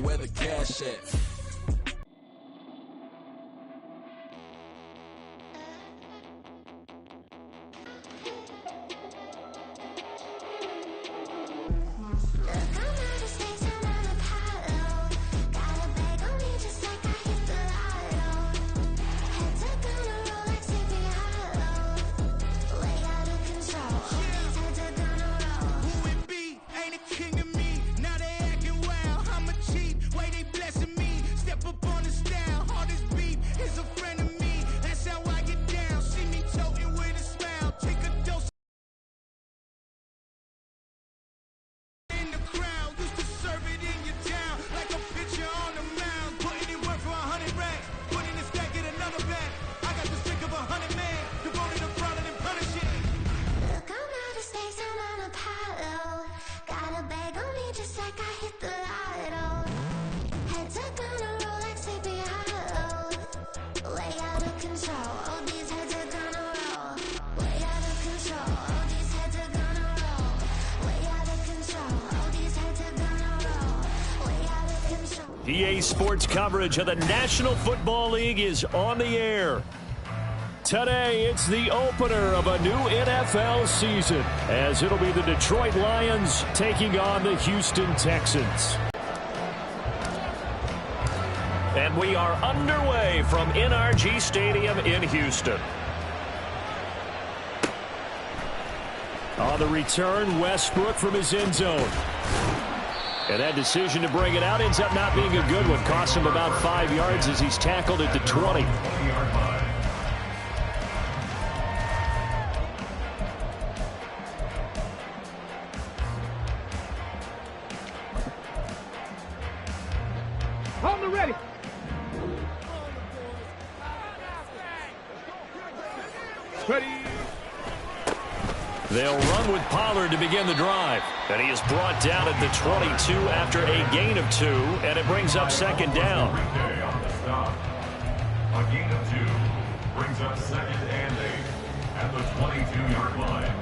where the cash at. EA Sports coverage of the National Football League is on the air. Today, it's the opener of a new NFL season, as it'll be the Detroit Lions taking on the Houston Texans. And we are underway from NRG Stadium in Houston. On the return, Westbrook from his end zone. And that decision to bring it out ends up not being a good one. Costs him about 5 yards as he's tackled at the 20. On the ready. Ready. They'll run with Pollard to begin the drive. And he is brought down at the 22 after a gain of 2, and it brings up second down. A gain of 2 brings up second and 8 at the 22-yard line.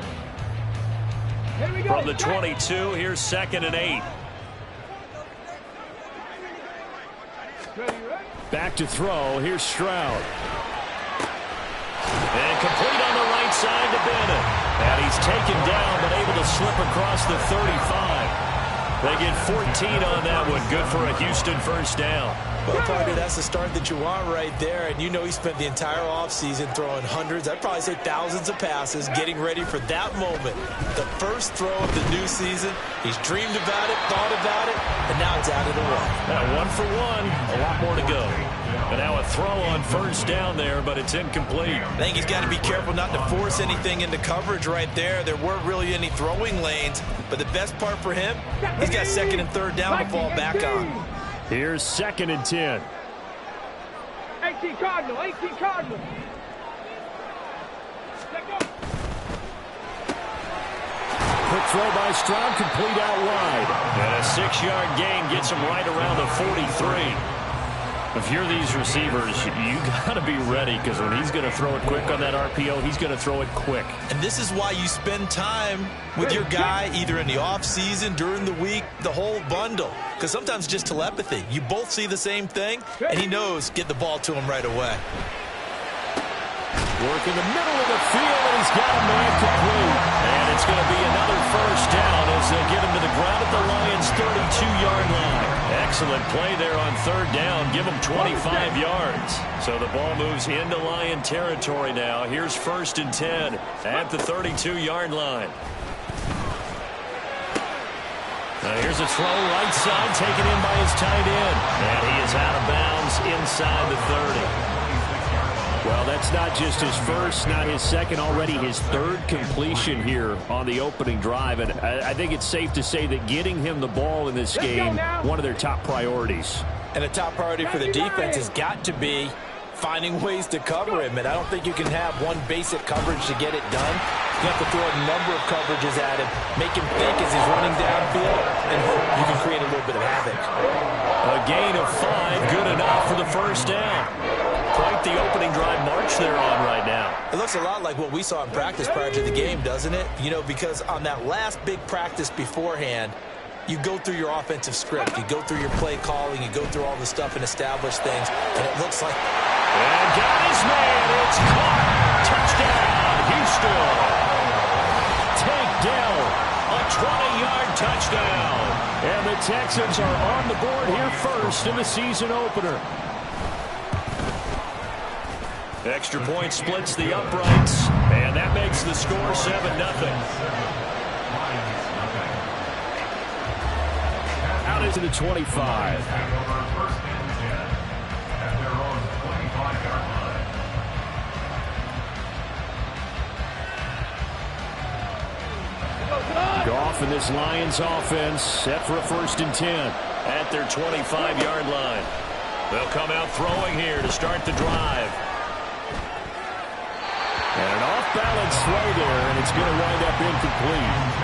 Here we go. From the 22, here's second and 8. Ready. Back to throw. Here's Stroud. And complete on the right side to Bennett. And he's taken down, but able to slip across the 35. They get 14 on that one. Good for a Houston first down. Well, partner, that's the start that you want right there. And you know he spent the entire offseason throwing hundreds, I'd probably say thousands of passes, getting ready for that moment. The first throw of the new season. He's dreamed about it, thought about it, and now it's out of the way. Now 1 for 1, a lot more to go. And now a throw on first down there, but it's incomplete. I think he's got to be careful not to force anything into coverage right there. There weren't really any throwing lanes, but the best part for him, he's got second and third down to fall back on. Here's second and 10. 18 Cardinal, 18 Cardinal. Let go. Quick throw by Stroud, complete out wide. And a 6-yard gain gets him right around the 43. If you're these receivers, you got to be ready, because when he's going to throw it quick on that RPO, he's going to throw it quick. And this is why you spend time with your guy either in the offseason, during the week, the whole bundle. Because sometimes just telepathy. You both see the same thing, and he knows get the ball to him right away. Work in the middle of the field, and he's got a man complete. And it's going to be another first down as they get him to the ground at the Lions' 32-yard line. Excellent play there on third down. Give him 25 yards. So the ball moves into Lion territory now. Here's first and 10 at the 32-yard line. Now here's a throw right side, taken in by his tight end. And he is out of bounds inside the 30. Well, that's not just his first, not his second, already his third completion here on the opening drive. And I think it's safe to say that getting him the ball in this game, one of their top priorities. And a top priority for the defense has got to be finding ways to cover him. And I don't think you can have one basic coverage to get it done. You have to throw a number of coverages at him, make him think as he's running downfield, and hope you can create a little bit of havoc. A gain of 5, good enough for the first down. Quite the opening drive march they're on right now. It looks a lot like what we saw in practice prior to the game, doesn't it? You know, because on that last big practice beforehand, you go through your offensive script. You go through your play calling. You go through all the stuff and establish things. And it looks like... And got his man. It's caught. Touchdown, Houston. Tank Dell, a 20-yard touchdown. And the Texans are on the board here first in the season opener. Extra point splits the uprights, and that makes the score 7-0. Out into the 25. Goff and this Lions offense set for a 1st and 10 at their 25-yard line. They'll come out throwing here to start the drive. And an off-balance throw there, and it's going to wind up incomplete.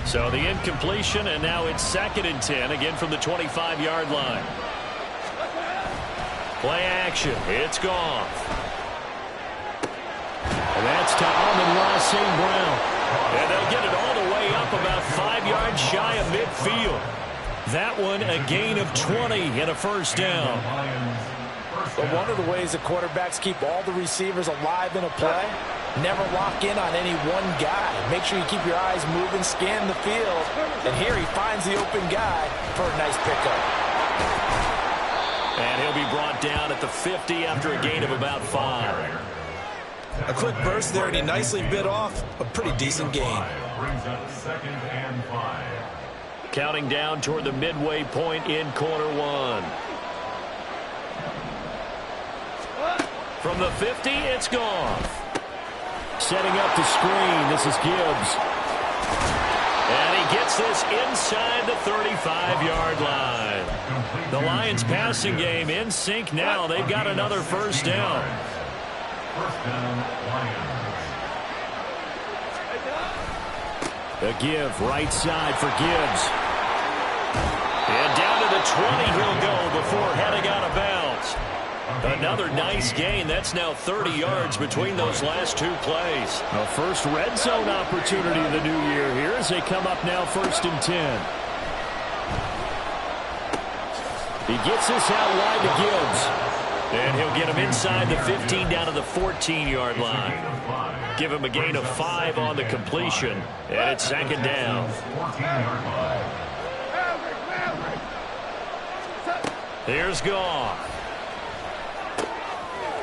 So the incompletion, and now it's 2nd and 10, again from the 25-yard line. Play action. It's Goff. And that's to Amon-Ra St. Brown. And they'll get it all the way up about 5 yards shy of midfield. That one a gain of 20 and a 1st down. But one of the ways that quarterbacks keep all the receivers alive in a play, never lock in on any one guy. Make sure you keep your eyes moving, scan the field. And here he finds the open guy for a nice pickup. And he'll be brought down at the 50 after a gain of about 5. A quick burst there, and he nicely bit off a pretty decent gain. Brings up 2nd and 5. Counting down toward the midway point in quarter 1. From the 50, it's Goff. Setting up the screen, this is Gibbs. And he gets this inside the 35-yard line. The Lions passing game in sync now. They've got another 1st down. 1st down, Lions. The give, right side for Gibbs. And down to the 20 he'll go before heading out of bounds. Another nice gain. That's now 30 yards between those last 2 plays. A first red zone opportunity of the new year here as they come up now 1st and 10. He gets this out wide to Gibbs. And he'll get him inside the 15 down to the 14-yard line. Give him a gain of 5 on the completion. And it's 2nd down. Here's Goff.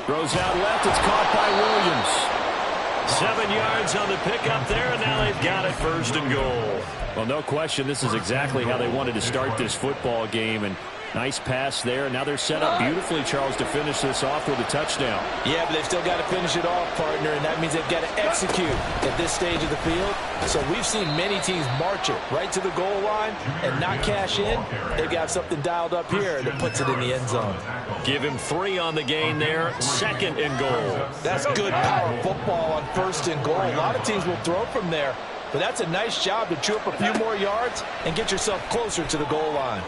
Throws out left. It's caught by Williams. 7 yards on the pickup there, and now they've got it 1st and goal. Well, no question, this is exactly how they wanted to start this football game. And nice pass there. Now they're set up beautifully, Charles, to finish this off with a touchdown. Yeah, but they've still got to finish it off, partner, and that means they've got to execute at this stage of the field. So we've seen many teams march it right to the goal line and not cash in. They've got something dialed up here that puts it in the end zone. Give him 3 on the gain there. 2nd and goal. That's good power football on 1st and goal. A lot of teams will throw from there, but that's a nice job to chew up a few more yards and get yourself closer to the goal line.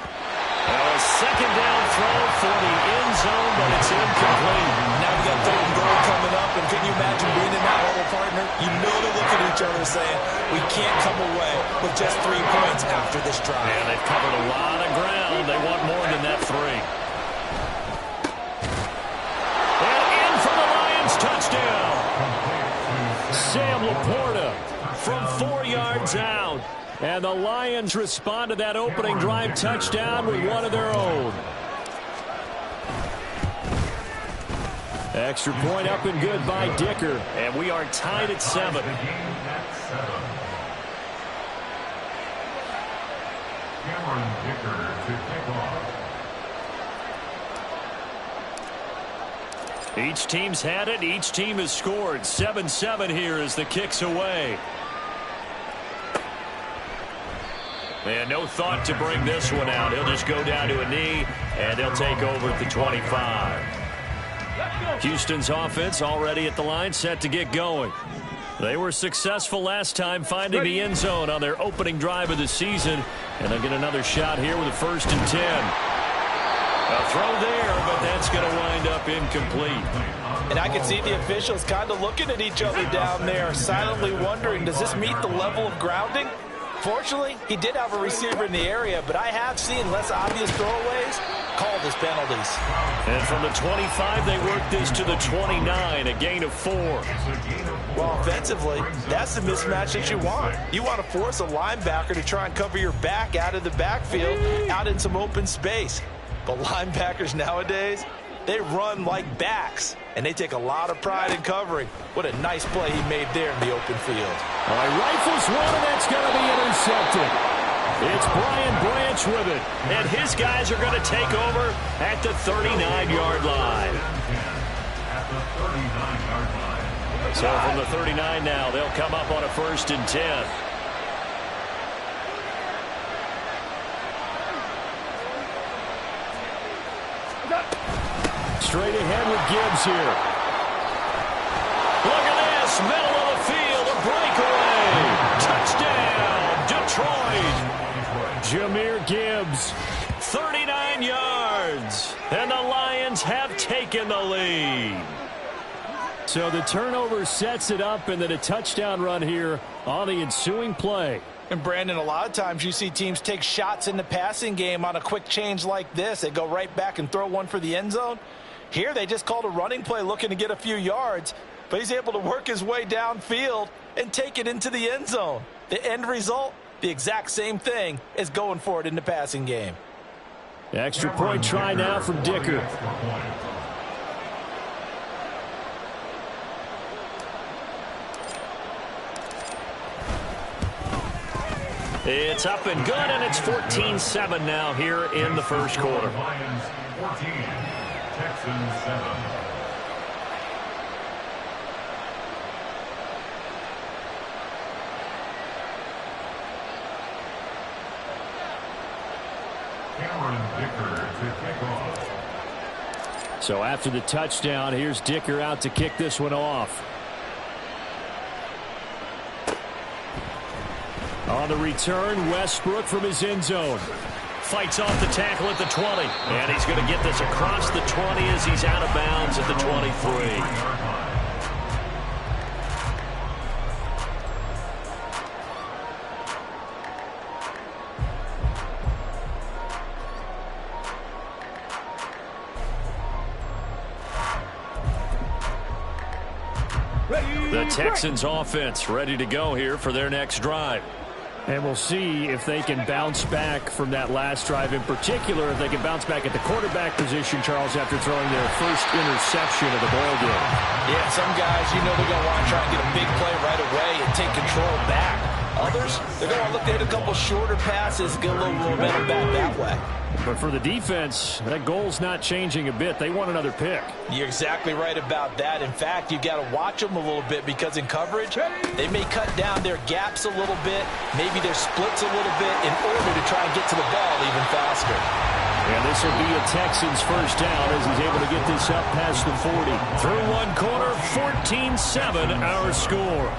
A 2nd down throw for the end zone, but it's incomplete. Now we got 3rd and goal coming up, and can you imagine being in that hole, partner? You know to look at each other saying, we can't come away with just 3 points after this drive. And they've covered a lot of ground. They want more than that 3. And in for the Lions, touchdown. Sam Laporta from 4 yards out. And the Lions respond to that opening drive touchdown with one of their own. Extra point up and good by Dicker. And we are tied at 7. Cameron Dicker to kick off. Each team's had it. Each team has scored. 7-7 here as the kick's away. And no thought to bring this one out. He'll just go down to a knee, and they'll take over at the 25. Houston's offense already at the line, set to get going. They were successful last time finding the end zone on their opening drive of the season, and they'll get another shot here with a 1st and 10. A throw there, but that's going to wind up incomplete. And I can see the officials kind of looking at each other down there, silently wondering, does this meet the level of grounding? Fortunately, he did have a receiver in the area, but I have seen less obvious throwaways called as penalties. And from the 25, they work this to the 29, a gain of 4. Well, offensively, that's the mismatch that you want. You want to force a linebacker to try and cover your back out of the backfield, out in some open space. But linebackers nowadays, they run like backs, and they take a lot of pride in covering. What a nice play he made there in the open field. All right, rifles one, and that's going to be intercepted. It's Brian Branch with it, and his guys are going to take over at the 39-yard line. At the 39-yard line. So from the 39 now, they'll come up on a 1st and 10. Straight ahead with Gibbs here. Look at this, middle of the field, a breakaway. Touchdown, Detroit. Jahmyr Gibbs, 39 yards, and the Lions have taken the lead. So the turnover sets it up, and then a touchdown run here on the ensuing play. And, Brandon, a lot of times you see teams take shots in the passing game on a quick change like this. They go right back and throw one for the end zone. Here they just called a running play looking to get a few yards, but he's able to work his way downfield and take it into the end zone. The end result, the exact same thing as going for it in the passing game. Extra point try now from Dicker. It's up and good, and it's 14-7 now here in the first quarter. Lions 14, Texans 7. Cameron Dicker to kick off. So after the touchdown, here's Dicker out to kick this one off. On the return, Westbrook from his end zone. Fights off the tackle at the 20. And he's going to get this across the 20 as he's out of bounds at the 23. The Texans offense ready to go here for their next drive. And we'll see if they can bounce back from that last drive, in particular if they can bounce back at the quarterback position, Charles, after throwing their first interception of the ball game. Yeah, some guys, you know they're going to want to try and get a big play right away and take control back. Others, they're going to look to hit a couple shorter passes, get a little momentum back that way. But for the defense, that goal's not changing a bit. They want another pick. You're exactly right about that. In fact, you've got to watch them a little bit because in coverage, they may cut down their gaps a little bit, maybe their splits a little bit in order to try and get to the ball even faster. And this will be a Texans first down as he's able to get this up past the 40. Through one quarter, 14-7 our score.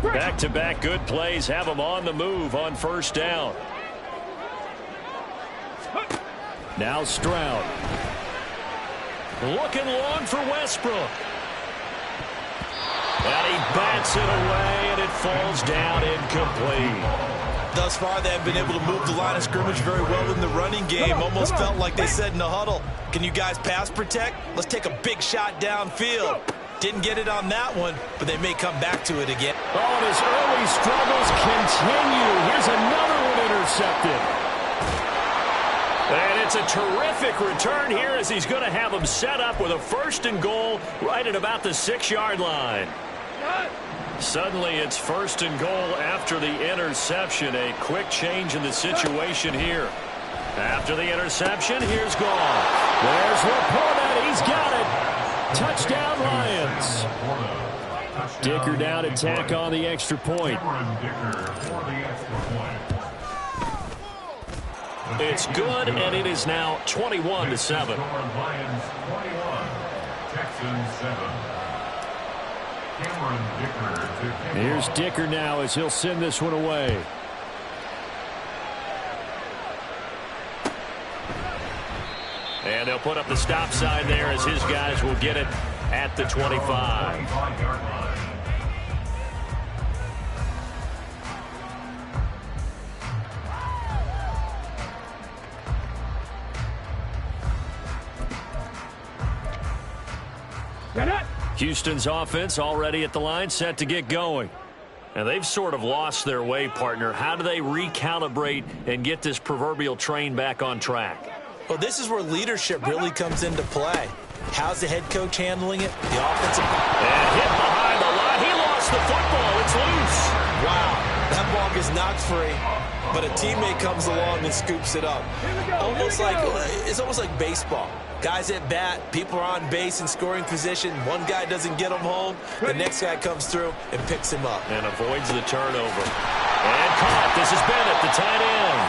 Back-to-back good plays have them on the move on first down. Now Stroud. Looking long for Westbrook. And he bats it away, and it falls down incomplete. Thus far, they have been able to move the line of scrimmage very well in the running game. Almost felt like they said in the huddle, can you guys pass protect? Let's take a big shot downfield. Didn't get it on that one, but they may come back to it again. Oh, and his early struggles continue. Here's another one intercepted. And it's a terrific return here as he's going to have him set up with a 1st and goal right at about the 6-yard line. Suddenly it's 1st and goal after the interception. A quick change in the situation here. After the interception, here's Goff. There's Laporta. He's got it. Touchdown, Lions. Dicker down to tack on the extra point. It's good, and it is now 21-7. Here's Dicker now as he'll send this one away. And they'll put up the stop sign there as his guys will get it at the 25. Houston's offense already at the line, set to get going. And they've sort of lost their way, partner. How do they recalibrate and get this proverbial train back on track? Well, this is where leadership really comes into play. How's the head coach handling it? The offensive... And hit behind the line. He lost the football. It's loose. Wow. That ball gets knocked free, but a teammate comes along and scoops it up. It's almost like baseball. Guys at bat, people are on base in scoring position. One guy doesn't get him home. The next guy comes through and picks him up. And avoids the turnover. And caught. This is Bennett, the tight end.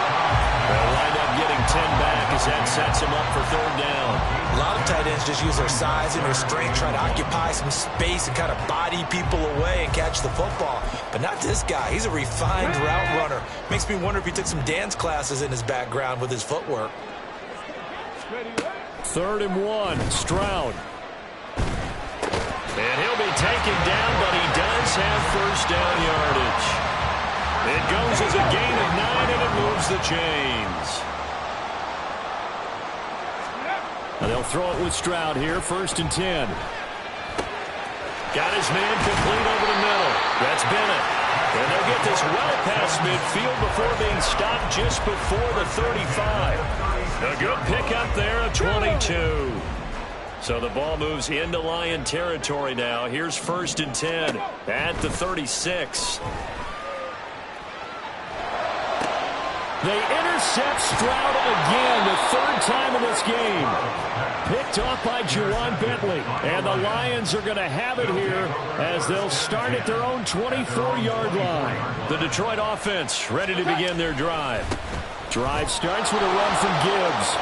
They'll wind up getting 10 back as that sets him up for 3rd down. A lot of tight ends just use their size and their strength, try to occupy some space and kind of body people away and catch the football. But not this guy. He's a refined route runner. Makes me wonder if he took some dance classes in his background with his footwork. 3rd and 1, Stroud. And he'll be taken down, but he does have 1st down yardage. It goes as a gain of 9, and it moves the chains. And they'll throw it with Stroud here, 1st and 10. Got his man complete over the middle. That's Bennett. And they'll get this well past midfield before being stopped just before the 35. A good pickup there of 22. So the ball moves into Lion territory now. Here's 1st and 10 at the 36. They intercept Stroud again, the 3rd time in this game. Picked off by Juwan Bentley. And the Lions are going to have it here as they'll start at their own 24-yard line. The Detroit offense ready to begin their drive. Drive starts with a run from Gibbs.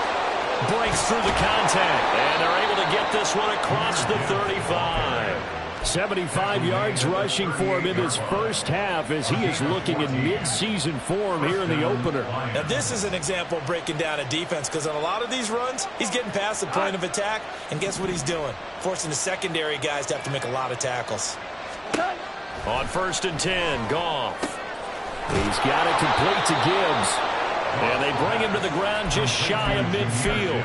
Breaks through the contact. And they're able to get this one across the 35. 75 yards rushing for him in this first half as he is looking in mid-season form here in the opener. Now this is an example of breaking down a defense because on a lot of these runs, he's getting past the point of attack, and guess what he's doing? Forcing the secondary guys to have to make a lot of tackles. On 1st and 10, Goff. He's got it complete to Gibbs. And they bring him to the ground just shy of midfield.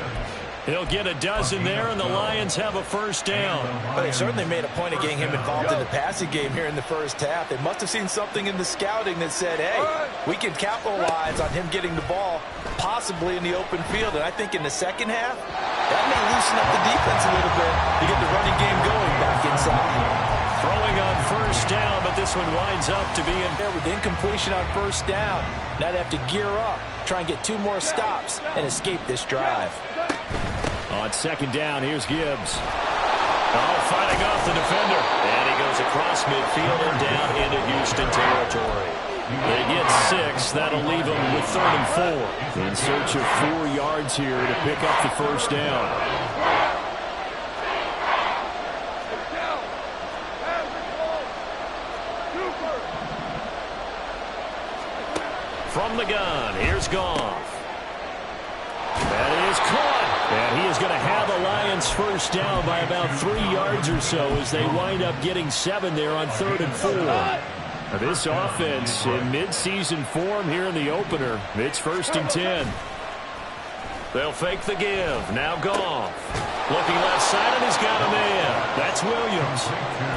He'll get a dozen there, and the Lions have a 1st down. But they certainly made a point of getting him involved in the passing game here in the first half. They must have seen something in the scouting that said, hey, we can capitalize on him getting the ball, possibly in the open field. And I think in the second half, that may loosen up the defense a little bit to get the running game going back inside. Throwing on 1st down, but this one winds up to be in there with incompletion on 1st down. Now they have to gear up, try and get 2 more stops, and escape this drive. On 2nd down, here's Gibbs. Fighting off the defender. And he goes across midfield and down into Houston territory. They get 6. That'll leave them with 3rd and 4. In search of 4 yards here to pick up the 1st down. From the gun, here's Goff. That is caught. And he is going to have the Lions 1st down by about 3 yards or so as they wind up getting 7 there on 3rd and 4. Now this offense in mid-season form here in the opener. It's 1st and 10. They'll fake the give. Now Goff. Looking left side, and he's got a man. That's Williams.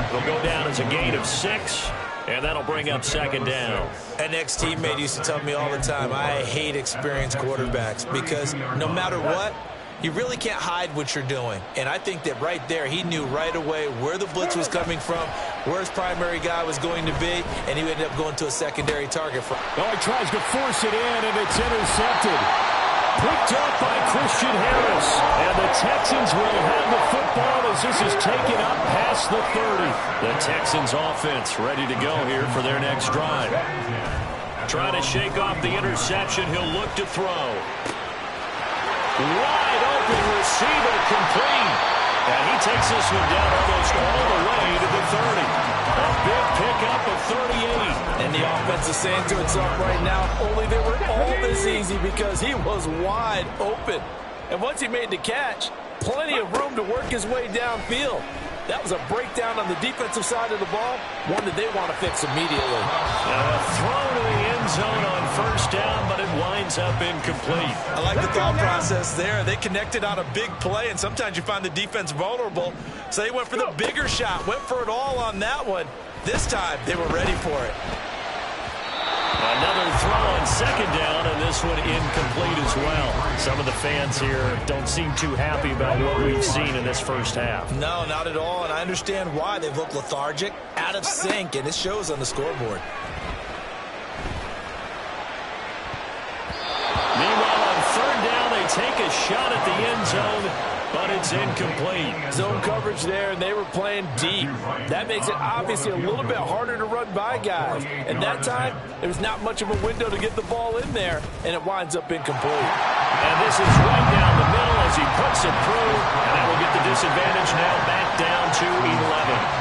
It'll go down as a gain of 6. And that'll bring up second down. An ex-teammate used to tell me all the time, I hate experienced quarterbacks because no matter what, you really can't hide what you're doing. And I think that right there, he knew right away where the blitz was coming from, where his primary guy was going to be, and he ended up going to a secondary target. Oh, he tries to force it in, and it's intercepted. Picked up by Christian Harris. And the Texans will have the football as this is taken up past the 30. The Texans offense ready to go here for their next drive. Trying to shake off the interception. He'll look to throw. Wide open receiver complete. And he takes this one down almost all the way to the 30. A big pickup of 38. And the offense is saying to itself right now, only they were all this easy because he was wide open. And once he made the catch, plenty of room to work his way downfield. That was a breakdown on the defensive side of the ball, one that they want to fix immediately. A throw to the end zone on first down, but it winds up incomplete. I like the thought process there. They connected on a big play, and sometimes you find the defense vulnerable. So they went for the bigger shot, went for it all on that one. This time, they were ready for it. Another throw on second down, and this one incomplete as well. Some of the fans here don't seem too happy about what we've seen in this first half. No, not at all, and I understand why. They've looked lethargic, out of sync, and it shows on the scoreboard. Meanwhile, on third down, they take a shot at the end zone, but it's incomplete. Zone coverage there, and they were playing deep. That makes it obviously a little bit harder to run by guys. And that time, there was not much of a window to get the ball in there, and it winds up incomplete. And this is right down the middle as he puts it through, and that will get the disadvantage now back down to 11.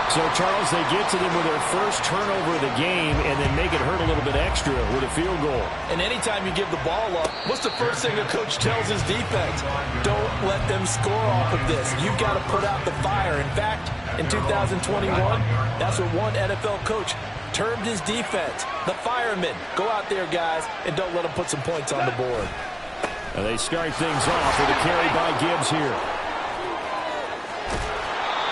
So, Charles, they get to them with their first turnover of the game and then make it hurt a little bit extra with a field goal. And anytime you give the ball up, what's the first thing a coach tells his defense? Don't let them score off of this. You've got to put out the fire. In fact, in 2021, that's what one NFL coach termed his defense. The firemen. Go out there, guys, and don't let them put some points on the board. And they start things off with a carry by Gibbs here.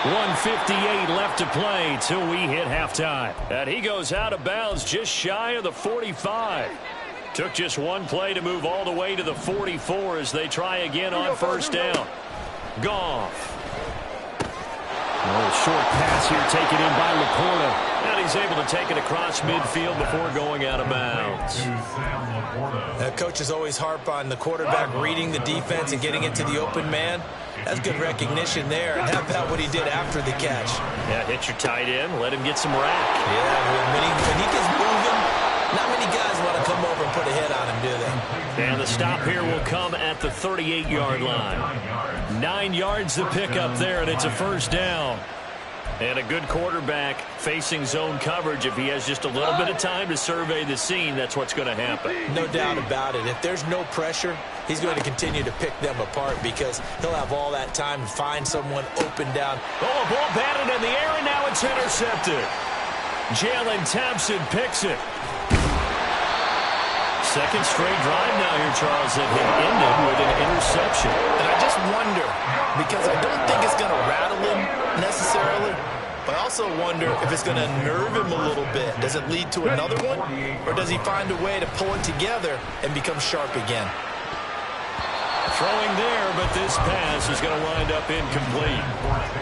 1:58 left to play till we hit halftime. And he goes out of bounds just shy of the 45. Took just one play to move all the way to the 44 as they try again on first down. Goff. A short pass here taken in by Laporta. And he's able to take it across midfield before going out of bounds. Coaches always harp on the quarterback reading the defense and getting it to the open man. That's good recognition there. And how about what he did after the catch? Yeah, hit your tight end, let him get some rack. Yeah, when he gets moving, not many guys want to come over and put a hit on him, do they? And the stop here will come at the 38-yard line. 9 yards to pick up there, and it's a first down. And a good quarterback facing zone coverage. If he has just a little bit of time to survey the scene, that's what's going to happen. No doubt about it. If there's no pressure, he's going to continue to pick them apart because he'll have all that time to find someone open down. Oh, a ball batted in the air, and now it's intercepted. Jalen Thompson picks it. Second straight drive now here, Charles, that had ended with an interception. And I just wonder, because I don't think it's going to rattle him necessarily, but I also wonder if it's going to nerve him a little bit. Does it lead to another one? Or does he find a way to pull it together and become sharp again? Throwing there, but this pass is going to wind up incomplete.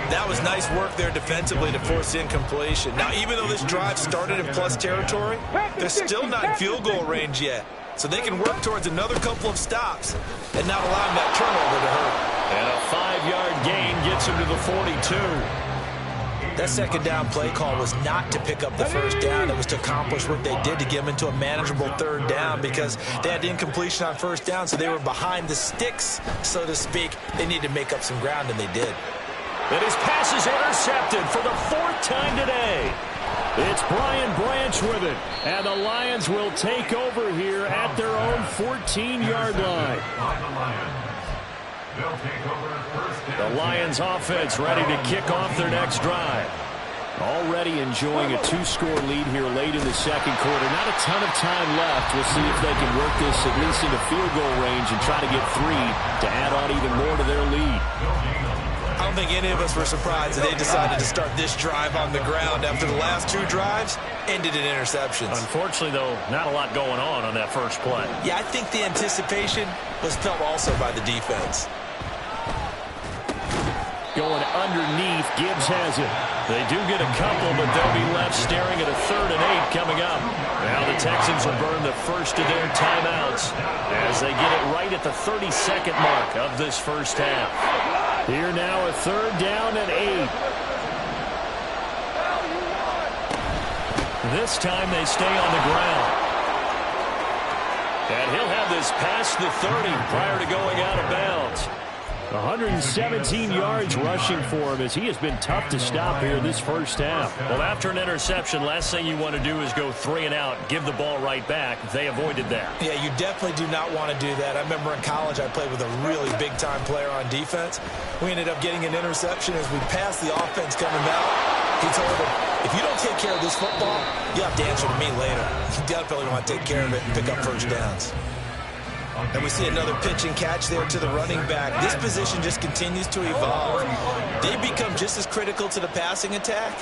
That was nice work there defensively to force incompletion. Now, even though this drive started in plus territory, they're still not in field goal range yet. So they can work towards another couple of stops and not allowing that turnover to hurt. And a 5-yard gain gets him to the 42. That second down play call was not to pick up the first down. It was to accomplish what they did to get them into a manageable third down because they had incompletion on first down, so they were behind the sticks, so to speak. They needed to make up some ground, and they did. And his pass is intercepted for the 4th time today. It's Brian Branch with it, and the Lions will take over here at their own 14-yard line. The Lions offense ready to kick off their next drive. Already enjoying a 2-score lead here late in the second quarter. Not a ton of time left. We'll see if they can work this at least into field goal range and try to get 3 to add on even more to their lead. I don't think any of us were surprised that they decided to start this drive on the ground after the last 2 drives ended in interceptions. Unfortunately, though, not a lot going on that first play. Yeah, I think the anticipation was felt also by the defense. Going underneath, Gibbs has it. They do get a couple, but they'll be left staring at a 3rd and 8 coming up. Now the Texans will burn the first of their timeouts as they get it right at the 32nd mark of this first half. Here now, a 3rd down and 8. This time they stay on the ground. And he'll have this past the 30 prior to going out of bounds. 117 yards rushing for him as he has been tough to stop here this first half. Well, after an interception, last thing you want to do is go 3 and out, give the ball right back. They avoided that. Yeah, you definitely do not want to do that. I remember in college I played with a really big-time player on defense. We ended up getting an interception as we passed the offense coming out. He told him, if you don't take care of this football, you have to answer to me later. You definitely want to take care of it and pick up first downs. And we see another pitch and catch there to the running back. This position just continues to evolve. They become just as critical to the passing attack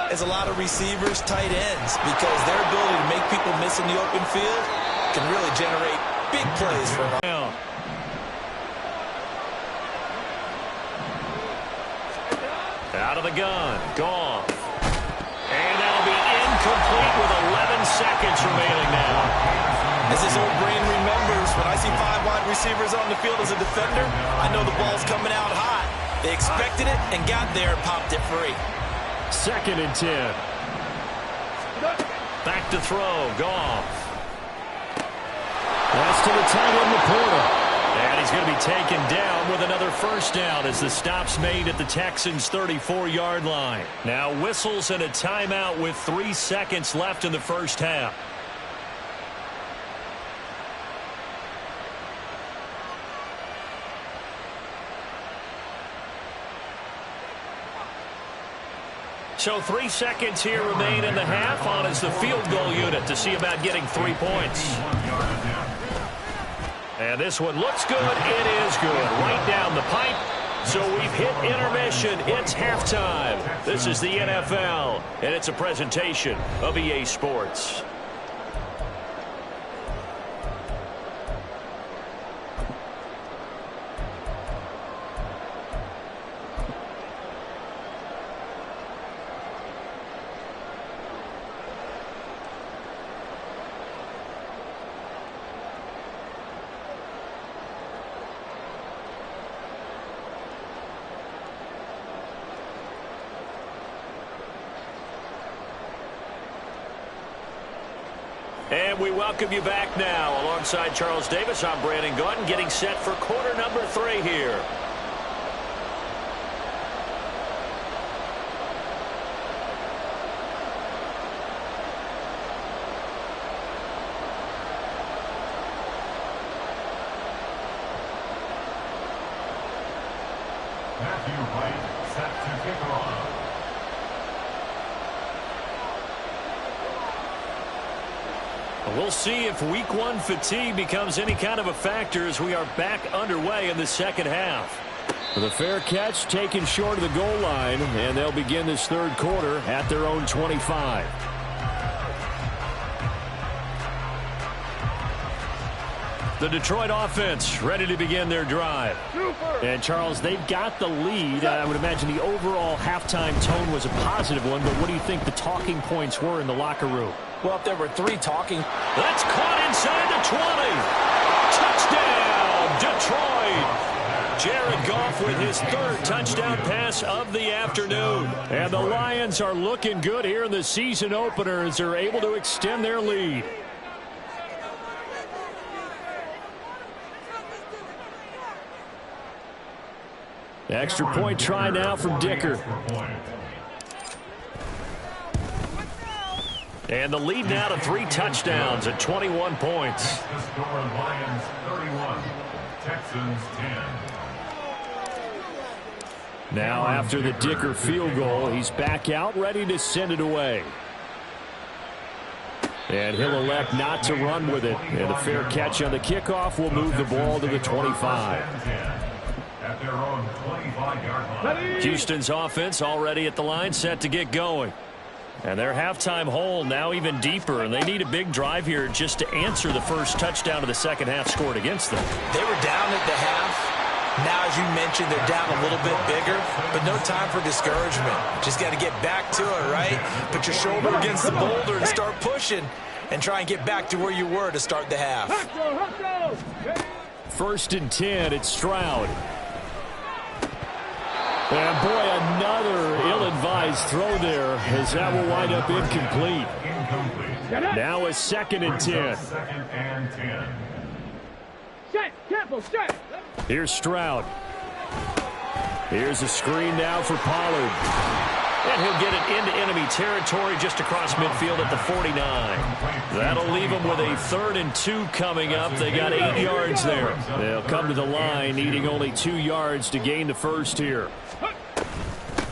as a lot of receivers, tight ends, because their ability to make people miss in the open field can really generate big plays for them. Out of the gun, Goff. And that'll be incomplete with 11 seconds remaining now. As his old brain remembers, when I see 5 wide receivers on the field as a defender, I know the ball's coming out hot. They expected it and got there and popped it free. 2nd and 10. Back to throw, Goff. That's to the tight end, Laporta. And he's going to be taken down with another first down as the stop's made at the Texans' 34-yard line. Now whistles and a timeout with 3 seconds left in the first half. So 3 seconds here remain in the half. On is the field goal unit to see about getting 3 points. And this one looks good. It is good. Right down the pipe. So we've hit intermission. It's halftime. This is the NFL, and it's a presentation of EA Sports. And we welcome you back now. Alongside Charles Davis, I'm Brandon Gautin, getting set for quarter number 3 here. Matthew Wright set to kick off. We'll see if week 1 fatigue becomes any kind of a factor as we are back underway in the second half. The fair catch taken short of the goal line, and they'll begin this 3rd quarter at their own 25. The Detroit offense ready to begin their drive. And, Charles, they've got the lead. I would imagine the overall halftime tone was a positive one, but what do you think the talking points were in the locker room? Well, if there were 3 talking. That's caught inside the 20. Touchdown, Detroit. Jared Goff with his 3rd touchdown pass of the afternoon. And the Lions are looking good here in the season opener as they're able to extend their lead. Extra point try now from Dicker. And the lead now to 3 touchdowns at 21 points. The score, Lions 31, Texans 10. Now after the Dicker field goal, he's back out ready to send it away. And he'll elect not to run with it. And a fair catch on the kickoff will move the ball to the 25. At at their own 25-yard line. Houston's offense already at the line, set to get going. And their halftime hole now even deeper, and they need a big drive here just to answer the first touchdown of the second half scored against them. They were down at the half. Now, as you mentioned, they're down a little bit bigger, but no time for discouragement. Just got to get back to it, right? Put your shoulder against the boulder and start pushing and try and get back to where you were to start the half. 1st and 10, it's Stroud. And boy, another ill-advised throw there, as that will wind up incomplete. Now a 2nd and 10. Second and 10. Set, careful, set. Here's Stroud. Here's a screen now for Pollard. And he'll get it into enemy territory just across midfield at the 49. That'll leave them with a 3rd and 2 coming up. They got 8 yards there. They'll come to the line needing only 2 yards to gain the first here.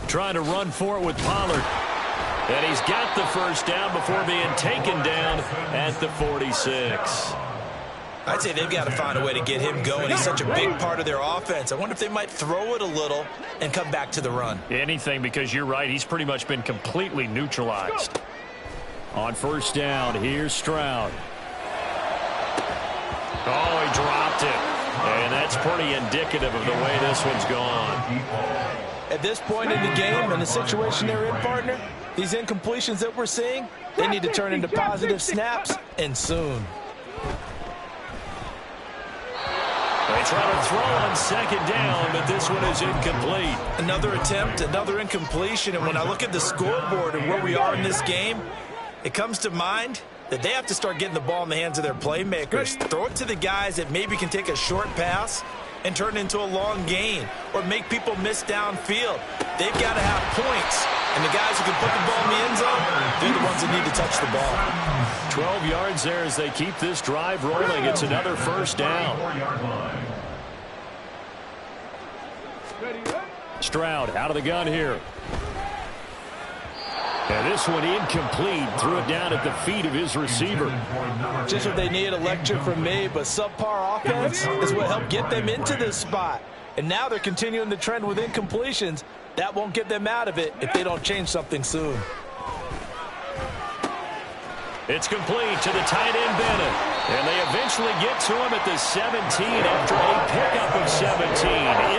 Trying to run for it with Pollard. And he's got the first down before being taken down at the 46. I'd say they've got to find a way to get him going. He's such a big part of their offense. I wonder if they might throw it a little and come back to the run. Anything, because you're right. He's pretty much been completely neutralized. On 1st down, here's Stroud. Oh, he dropped it. And that's pretty indicative of the way this one's gone. At this point in the game and the situation they're in, partner, these incompletions that we're seeing, they need to turn into positive snaps, and soon. They try to throw on 2nd down, but this one is incomplete. Another attempt, another incompletion, and when I look at the scoreboard and where we are in this game, it comes to mind that they have to start getting the ball in the hands of their playmakers. Throw it to the guys that maybe can take a short pass and turn it into a long gain or make people miss downfield. They've got to have points, and the guys who can put the ball in the end zone, they're the ones that need to touch the ball. 12 yards there as they keep this drive rolling. It's another 1st down. Stroud out of the gun here. And this one incomplete. Threw it down at the feet of his receiver. Just what they need, a lecture from me, but subpar offense is what helped get them into this spot. And now they're continuing the trend with incompletions. That won't get them out of it if they don't change something soon. It's complete to the tight end, Bennett. And they eventually get to him at the 17 after a pickup of 17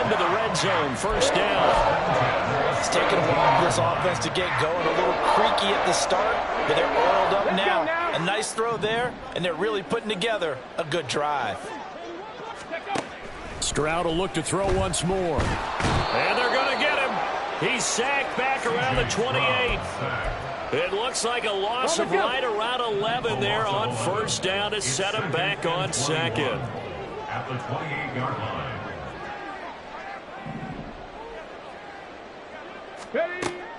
into the red zone. 1st down. It's taken a while for this offense to get going. A little creaky at the start, but they're oiled up now. A nice throw there, and they're really putting together a good drive. Stroud will look to throw once more. And they're going to get him. He's sacked back around the 28. It looks like a loss of right around 11 there on 1st down to set him back on 2nd. At the 28-yard line.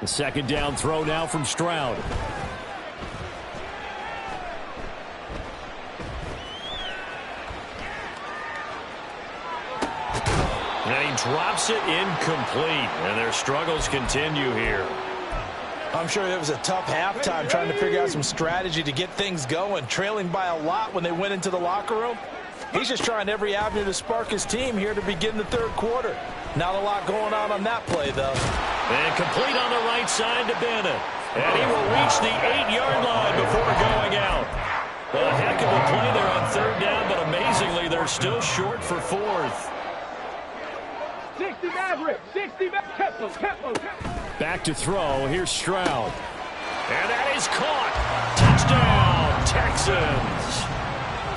The 2nd down throw now from Stroud. And he drops it incomplete. And their struggles continue here. I'm sure it was a tough halftime trying to figure out some strategy to get things going. Trailing by a lot when they went into the locker room. He's just trying every avenue to spark his team here to begin the 3rd quarter. Not a lot going on that play, though. And complete on the right side to Bennett. And he will reach the 8-yard line before going out. A heck of a play there on 3rd down, but amazingly, they're still short for 4th. 60 Maverick, 60 Maverick. Back to throw. Here's Stroud. And that is caught. Touchdown, Texans.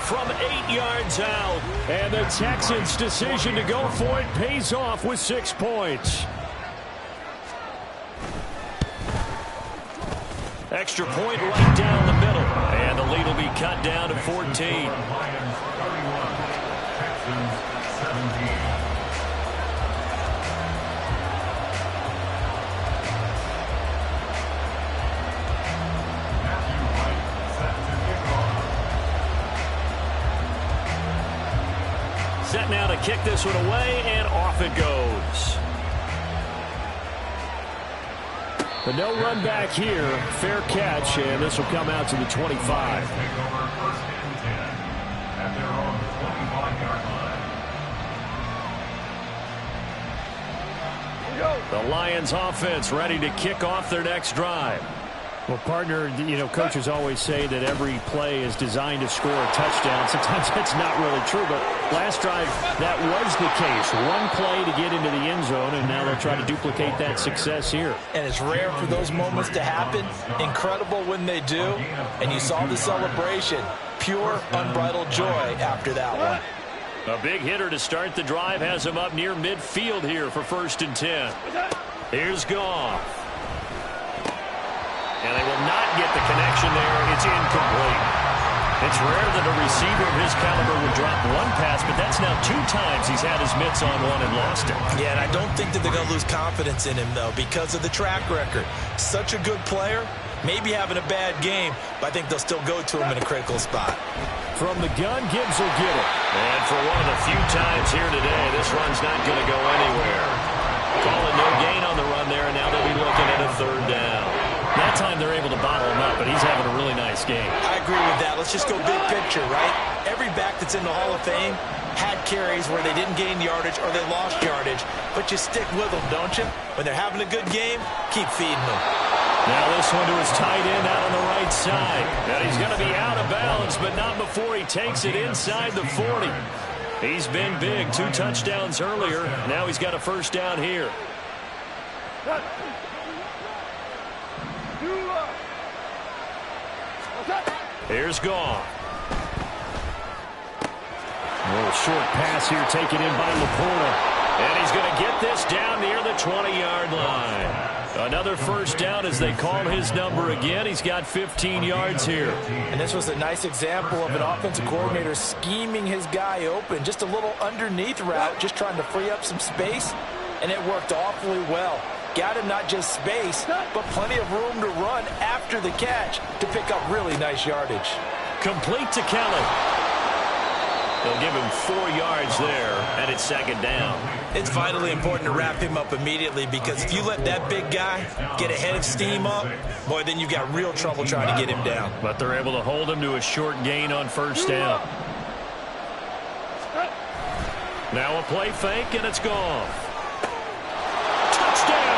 From 8 yards out. And the Texans' decision to go for it pays off with 6 points. Extra point right down the middle. And the lead will be cut down to 14. Lions 31, Texans 17. Set now to kick this one away, and off it goes. But no run back here. Fair catch, and this will come out to the 25. Take over 1st and 10 at their own 25-yard line. The Lions offense ready to kick off their next drive. Well, partner, you know, coaches always say that every play is designed to score a touchdown. Sometimes that's not really true, but last drive, that was the case. One play to get into the end zone, and now they'll try to duplicate that success here. And it's rare for those moments to happen. Incredible when they do. And you saw the celebration. Pure, unbridled joy after that one. A big hitter to start the drive has him up near midfield here for 1st and 10. Here's Goff. And they will not get the connection there. It's incomplete. It's rare that a receiver of his caliber would drop one pass, but that's now 2 times he's had his mitts on one and lost it. Yeah, and I don't think that they're going to lose confidence in him, though, because of the track record. Such a good player, maybe having a bad game, but I think they'll still go to him in a critical spot. From the gun, Gibbs will get it. And for one of the few times here today, this run's not going to go anywhere. Calling no gain on the run there, and now they'll be looking at a 3rd down. That time they're able to bottle him up, but he's having a really nice game. I agree with that. Let's just go big picture, right? Every back that's in the Hall of Fame had carries where they didn't gain yardage or they lost yardage, but you stick with them, don't you? When they're having a good game, keep feeding them. Now this one to his tight end out on the right side. And he's going to be out of bounds, but not before he takes it inside the 40. He's been big. 2 touchdowns earlier. Now he's got a 1st down here. Here's Goff. A little short pass here taken in by Laporta. And he's going to get this down near the 20-yard line. Another 1st down as they call his number again. He's got 15 yards here. And this was a nice example of an offensive coordinator scheming his guy open. Just a little underneath route, just trying to free up some space. And it worked awfully well. Got him not just space, but plenty of room to run after the catch to pick up really nice yardage. Complete to Kelly. They'll give him 4 yards there, and it's 2nd down. It's vitally important to wrap him up immediately because if you let that big guy get a head of steam up, boy, then you've got real trouble trying to get him down. But they're able to hold him to a short gain on 1st down. Now a play fake, and it's gone. Touchdown!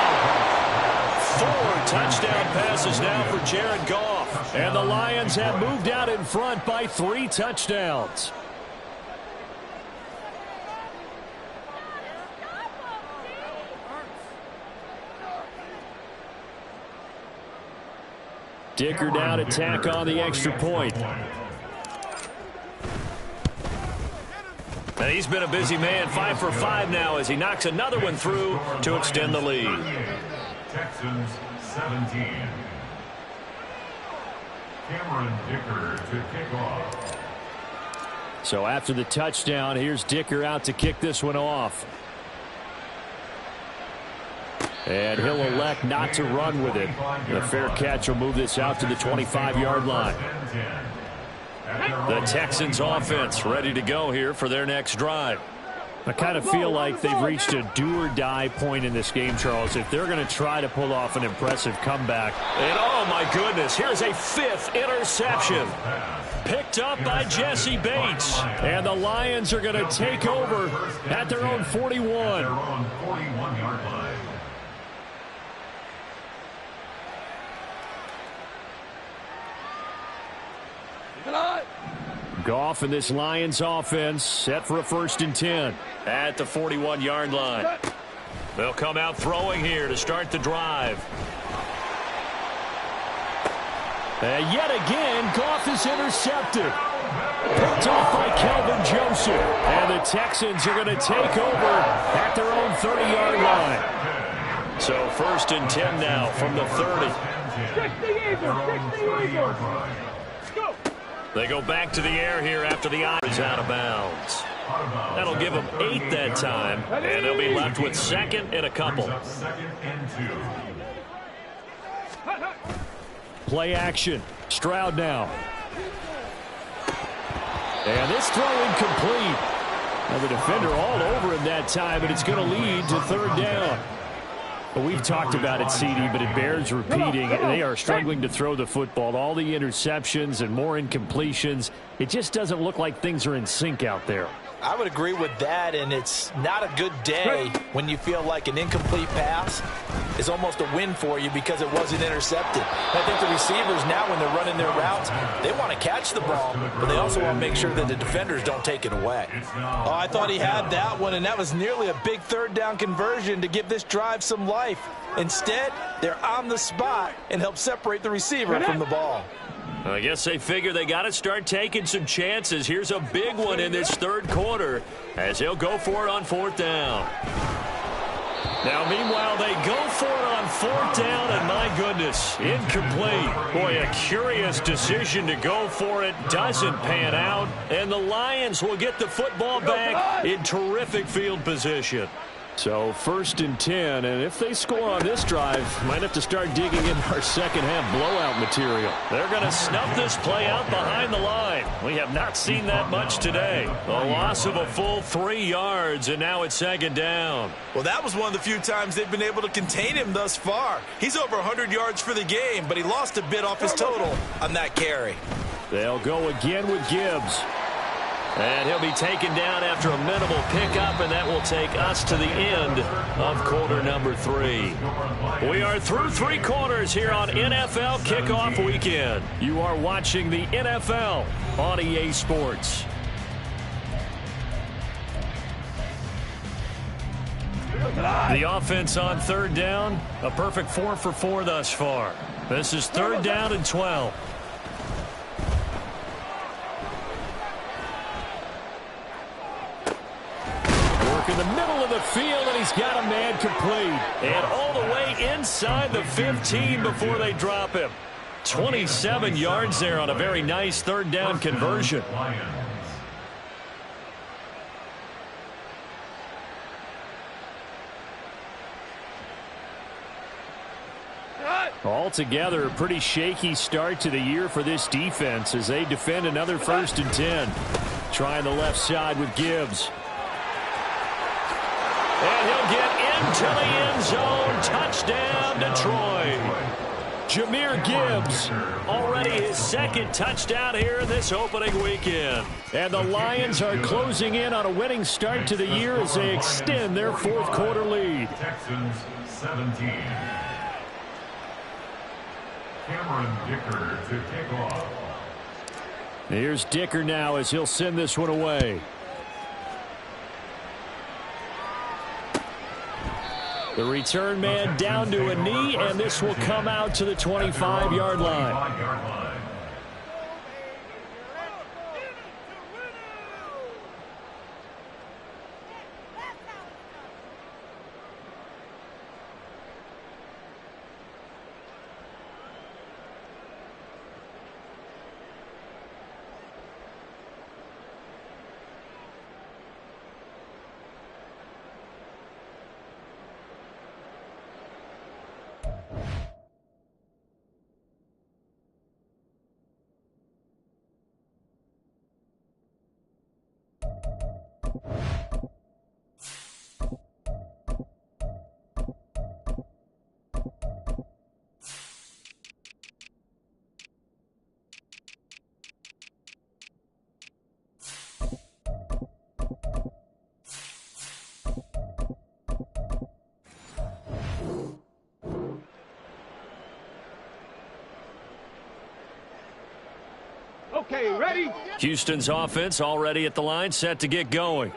4 touchdown passes now for Jared Goff. And the Lions have moved out in front by 3 touchdowns. Dicker down to tack on the extra point. And he's been a busy man, 5 for 5 now as he knocks another one through to extend the lead. Texans 17. Cameron Dicker to kick off. So after the touchdown, here's Dicker out to kick this one off. And he'll elect not to run with it. The fair catch will move this out to the 25-yard line. The Texans offense ready to go here for their next drive. I kind of feel like they've reached a do-or-die point in this game, Charles. If they're going to try to pull off an impressive comeback. And oh my goodness, here's a 5th interception. Picked up by Jesse Bates. And the Lions are going to take over at their own 41. Their own 41-yard line. Goff and this Lions offense set for a 1st and 10 at the 41-yard line. They'll come out throwing here to start the drive. And yet again, Goff is intercepted. Picked off by Kelvin Joseph. And the Texans are going to take over at their own 30-yard line. So 1st and 10 now from the 30. 60 Eagles! Go! They go back to the air here after the eye is out of bounds. That'll give them 8 that time, and they'll be left with 2nd and a couple. Play action. Stroud now. And this throw incomplete. Now the defender all over him that time, but it's going to lead to 3rd down. Well, we've talked about it, CD, but it bears repeating. They are struggling to throw the football. All the interceptions and more incompletions. It just doesn't look like things are in sync out there. I would agree with that, and it's not a good day when you feel like an incomplete pass is almost a win for you because it wasn't intercepted. And I think the receivers now, when they're running their routes, they want to catch the ball, but they also want to make sure that the defenders don't take it away. Oh, I thought he had that one, and that was nearly a big third down conversion to give this drive some life. Instead, they're on the spot and help separate the receiver from the ball. I guess they figure they got to start taking some chances. Here's a big one in this third quarter as he'll go for it on fourth down. Now, meanwhile, they go for it on fourth down, and my goodness, incomplete. Boy, a curious decision to go for it. Doesn't pan out, and the Lions will get the football back in terrific field position. So 1st and 10, and if they score on this drive, might have to start digging in our second half blowout material. They're going to snuff this play out behind the line. We have not seen that much today. A loss of a full 3 yards, and now it's 2nd down. Well, that was one of the few times they've been able to contain him thus far. He's over 100 yards for the game, but he lost a bit off his total on that carry. They'll go again with Gibbs. And he'll be taken down after a minimal pickup, and that will take us to the end of quarter number 3. We are through 3 quarters here on NFL Kickoff Weekend. You are watching the NFL on EA Sports. The offense on 3rd down, a perfect 4 for 4 thus far. This is 3rd down and 12. In the middle of the field, and he's got a man complete. And all the way inside the 15 before they drop him. 27 yards there on a very nice 3rd down conversion. Altogether, a pretty shaky start to the year for this defense as they defend another 1st and 10. Trying the left side with Gibbs. And he'll get into the end zone. Touchdown, Detroit. Jahmyr Gibbs. Already his 2nd touchdown here in this opening weekend. And the Lions are closing in on a winning start to the year as they extend their 4th quarter lead. Texans 17. Cameron Dicker to kick off. Here's Dicker now as he'll send this one away. The return man down to a knee, and this will come out to the 25-yard line. Okay, ready? Houston's offense already at the line, set to get going.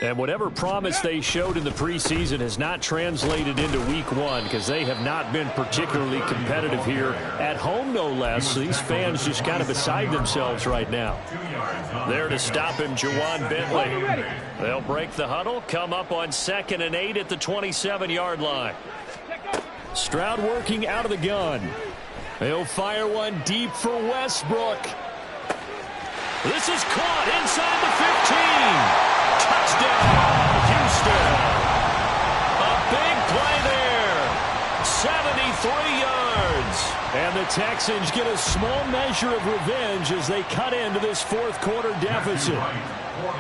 And whatever promise they showed in the preseason has not translated into week 1 because they have not been particularly competitive here at home, no less. These fans just kind of beside themselves right now. There to stop him, Juwan Bentley. They'll break the huddle, come up on 2nd and 8 at the 27-yard line. Stroud working out of the gun. He'll fire one deep for Westbrook. This is caught inside the 15. Touchdown, Houston. A big play there. 73 yards. And the Texans get a small measure of revenge as they cut into this 4th quarter deficit.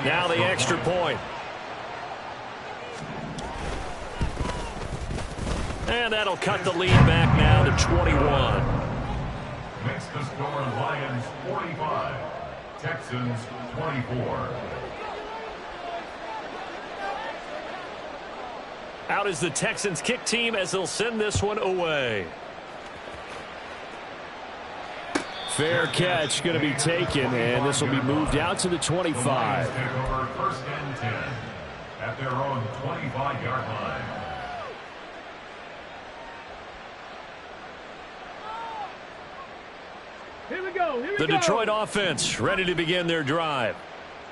Now the extra point. And that'll cut the lead back now to 21. Makes the score Lions 45. Texans 24. Out is the Texans kick team as they'll send this one away. Fair catch going to be taken, and this will be moved out to the 25. Take over 1st and 10 at their own 25-yard line. Here we go. Here we The go. Detroit offense ready to begin their drive.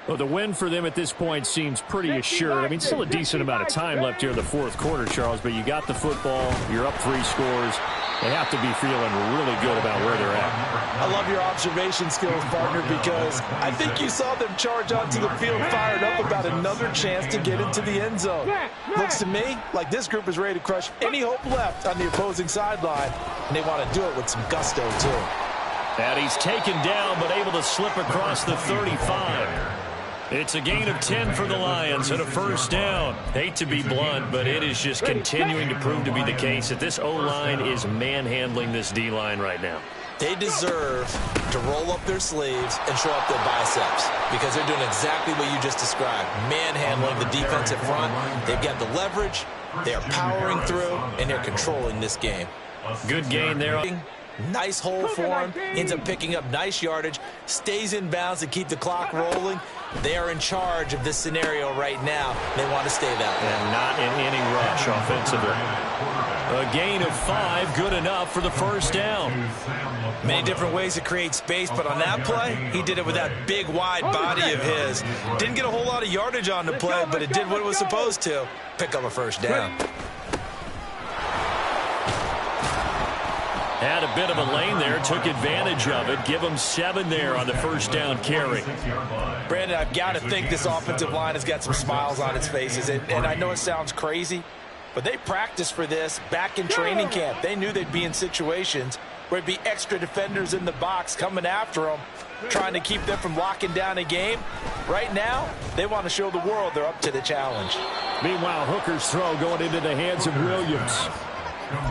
Well, the win for them at this point seems pretty assured. I mean, still a decent amount of time left here in the fourth quarter, Charles, but you got the football. You're up 3 scores. They have to be feeling really good about where they're at. I love your observation skills, partner, because I think you saw them charge onto the field fired up about another chance to get into the end zone. Looks to me like this group is ready to crush any hope left on the opposing sideline, and they want to do it with some gusto, too. And he's taken down, but able to slip across the 35. It's a gain of 10 for the Lions and a first down. Hate to be blunt, but it is just continuing to prove to be the case that this O-line is manhandling this D-line right now. They deserve to roll up their sleeves and show up their biceps because they're doing exactly what you just described, manhandling the defensive front. They've got the leverage, they're powering through, and they're controlling this game. Good gain there. Nice hole for him, ends up picking up nice yardage, stays in bounds to keep the clock rolling. They are in charge of this scenario right now. They want to stay that way. And not in any rush offensively. A gain of 5, good enough for the first down. Many different ways to create space, but on that play, he did it with that big, wide body of his. Didn't get a whole lot of yardage on the play, but it did what it was supposed to. Pick up a first down. Had a bit of a lane there, took advantage of it. Give him 7 there on the first down carry. Brandon, I've got to think this offensive line has got some smiles on its faces. And I know it sounds crazy, but they practiced for this back in training camp. They knew they'd be in situations where there'd be extra defenders in the box coming after them, trying to keep them from locking down a game. Right now, they want to show the world they're up to the challenge. Meanwhile, Hooker's throw going into the hands of Williams.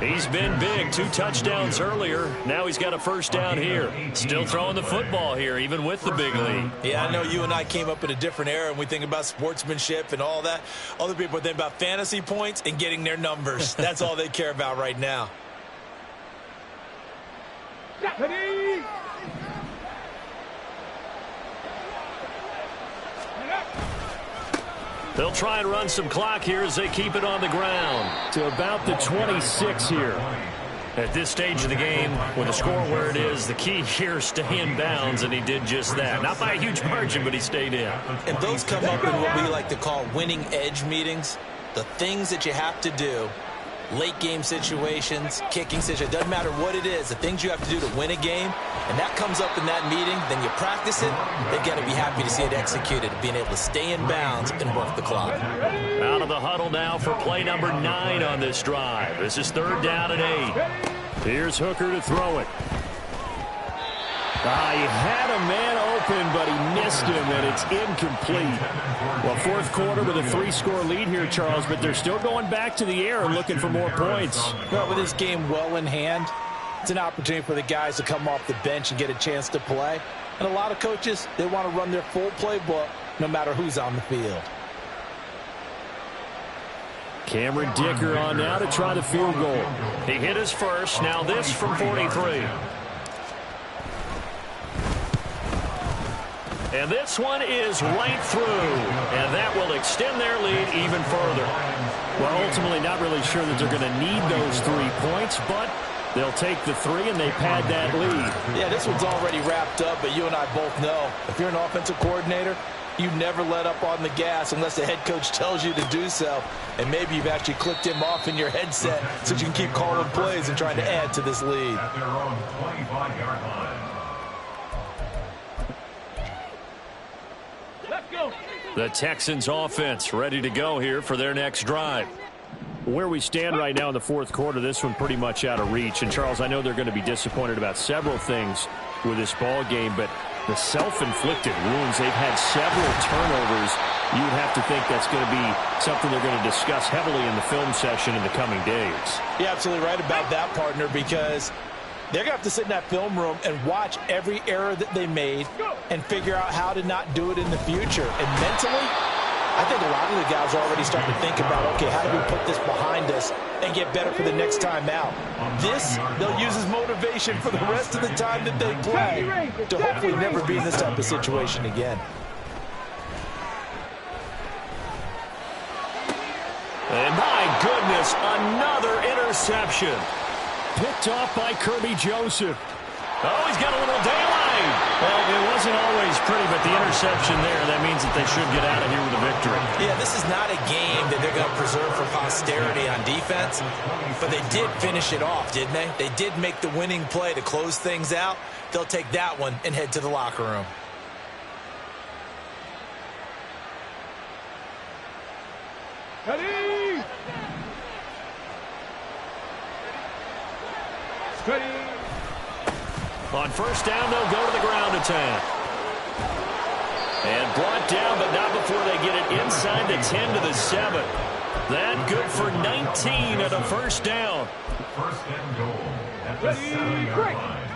He's been big, 2 touchdowns earlier. Now he's got a first down here. Still throwing the football here, even with the big lead. Yeah, I know you and I came up in a different era, and we think about sportsmanship and all that. Other people think about fantasy points and getting their numbers. That's all they care about right now. They'll try and run some clock here as they keep it on the ground. To about the 26 here. At this stage of the game, with the score where it is, the key here is stay in bounds, and he did just that. Not by a huge margin, but he stayed in. And those come up in what we like to call winning edge meetings. The things that you have to do, late game situations, kicking situations, doesn't matter what it is, the things you have to do to win a game, and that comes up in that meeting, then you practice it, they've got to be happy to see it executed, being able to stay in bounds and work the clock. Out of the huddle now for play number 9 on this drive. This is 3rd down and 8. Here's Hooker to throw it. He had a man open, but he missed him, and it's incomplete. Well, fourth quarter with a 3-score lead here, Charles, but they're still going back to the air and looking for more points. Well, with this game well in hand, it's an opportunity for the guys to come off the bench and get a chance to play. And a lot of coaches, they want to run their full playbook no matter who's on the field. Cameron Dicker on now to try the field goal. He hit his first. Now this from 43. And this one is right through. And that will extend their lead even further. Well, ultimately not really sure that they're going to need those 3 points, but they'll take the 3 and they pad that lead. Yeah, this one's already wrapped up, but you and I both know if you're an offensive coordinator, you never let up on the gas unless the head coach tells you to do so. And maybe you've actually clicked him off in your headset so you can keep calling plays and trying to add to this lead. At their own 25-yard line. Let's go. The Texans offense ready to go here for their next drive. Where we stand right now in the fourth quarter, this one pretty much out of reach. And, Charles, I know they're going to be disappointed about several things with this ball game, but the self-inflicted wounds, they've had several turnovers. You'd have to think that's going to be something they're going to discuss heavily in the film session in the coming days. You're absolutely right about that, partner, because they're going to have to sit in that film room and watch every error that they made and figure out how to not do it in the future. And mentally, I think a lot of the guys are already starting to think about, okay, how do we put this behind us and get better for the next time out? This, they'll use as motivation for the rest of the time that they play to hopefully never be in this type of situation again. And my goodness, another interception. Picked off by Kirby Joseph. Oh, he's got a little daylight. Well, it wasn't always pretty, but the interception there, that means that they should get out of here with a victory. Yeah, this is not a game that they're going to preserve for posterity on defense, but they did finish it off, didn't they? They did make the winning play to close things out. They'll take that one and head to the locker room. Ready? Ready? On first down, they'll go to the ground attack. And brought down, but not before they get it inside the 10 to the 7. That good for 19 at a first down. First and goal at the 7-yard line.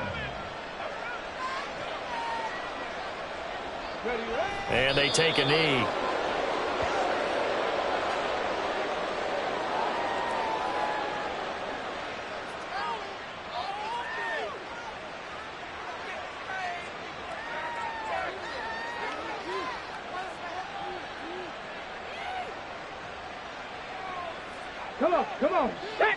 Ready, ready? And they take a knee. Come on, come on. Set.